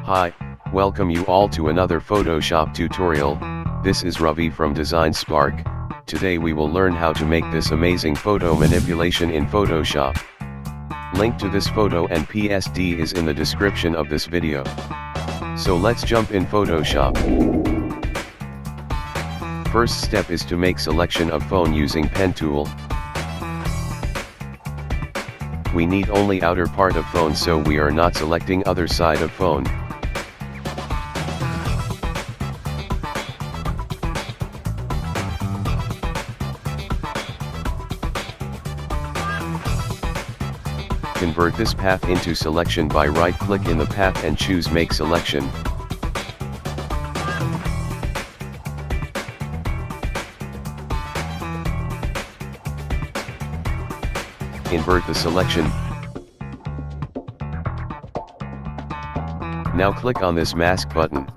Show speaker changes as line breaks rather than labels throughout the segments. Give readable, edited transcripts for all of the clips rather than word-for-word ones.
Hi, welcome you all to another Photoshop tutorial. This is Ravi from Design Spark. Today we will learn how to make this amazing photo manipulation in Photoshop. Link to this photo and PSD is in the description of this video. So let's jump in Photoshop. First step is to make selection of phone using pen tool. We need only outer part of phone, so we are not selecting other side of phone. Convert this path into selection by right-click in the path and choose Make Selection. Invert the selection. Now click on this mask button.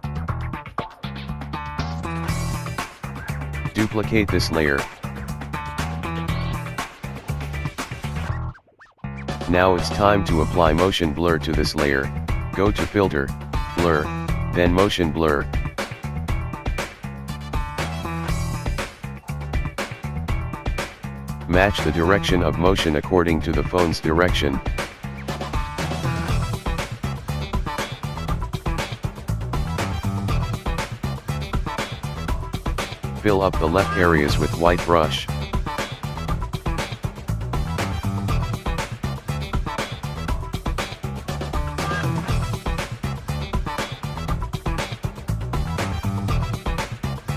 Duplicate this layer. Now it's time to apply motion blur to this layer. Go to Filter, Blur, then Motion Blur. Match the direction of motion according to the phone's direction. Fill up the left areas with white brush.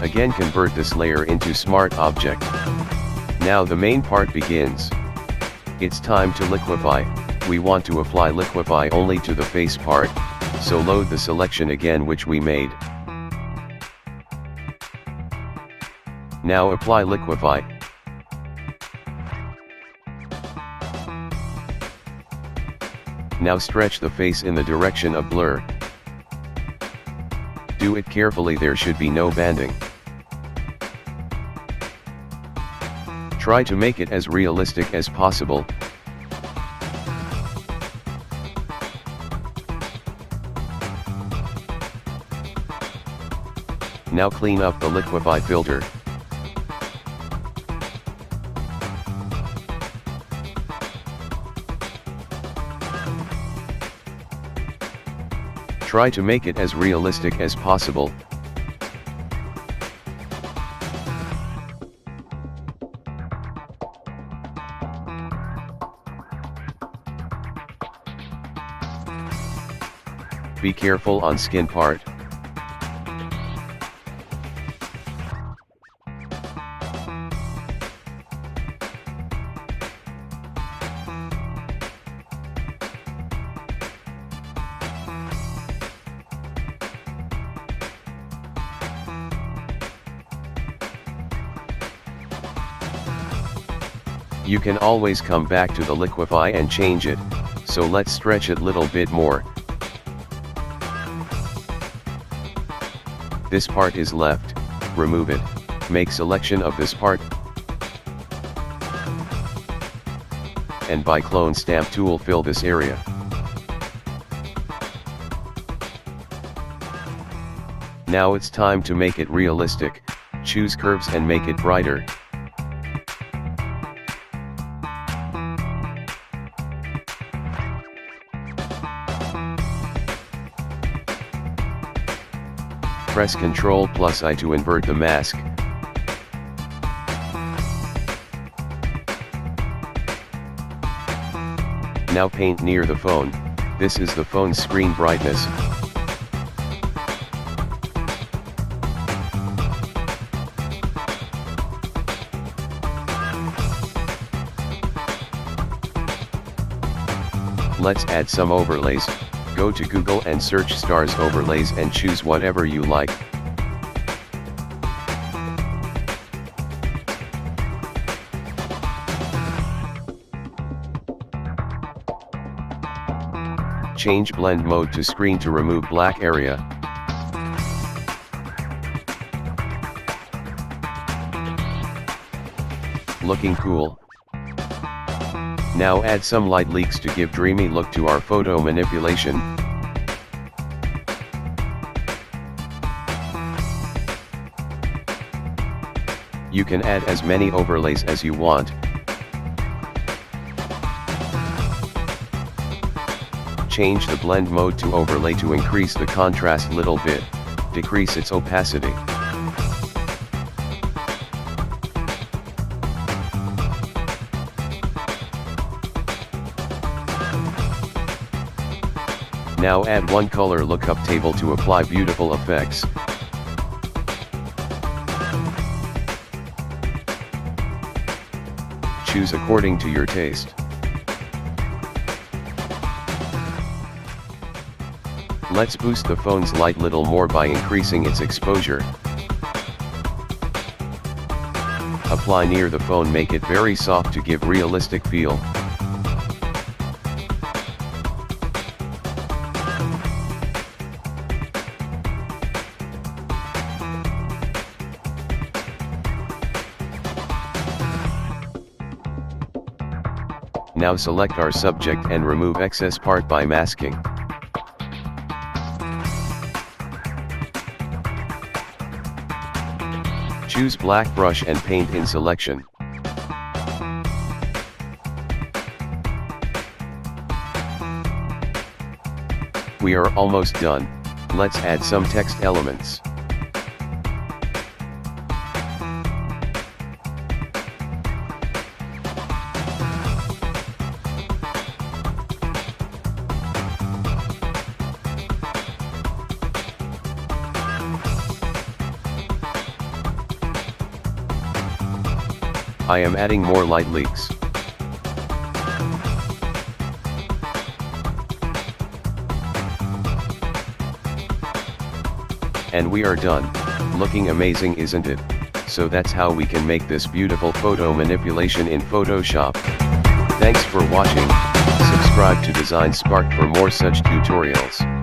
Again, convert this layer into Smart Object. Now the main part begins. It's time to liquify. We want to apply liquify only to the face part, so load the selection again which we made. Now apply liquify. Now stretch the face in the direction of blur. Do it carefully, there should be no banding. Try to make it as realistic as possible. Now clean up the liquify filter. Try to make it as realistic as possible. Be careful on skin part. You can always come back to the liquify and change it, so let's stretch it little bit more. This part is left, remove it, make selection of this part, and by clone stamp tool fill this area. Now it's time to make it realistic, choose curves and make it brighter. Press Ctrl+I to invert the mask. Now paint near the phone. This is the phone's screen brightness. Let's add some overlays. Go to Google and search Stars Overlays and choose whatever you like. Change blend mode to screen to remove black area. Looking cool. Now add some light leaks to give dreamy look to our photo manipulation. You can add as many overlays as you want. Change the blend mode to overlay to increase the contrast little bit, decrease its opacity. Now add one color lookup table to apply beautiful effects. Choose according to your taste. Let's boost the phone's light little more by increasing its exposure. Apply near the phone, make it very soft to give realistic feel. Now select our subject and remove excess part by masking. Choose black brush and paint in selection. We are almost done. Let's add some text elements. I am adding more light leaks. And we are done. Looking amazing, isn't it? So that's how we can make this beautiful photo manipulation in Photoshop. Thanks for watching. Subscribe to Design Spark for more such tutorials.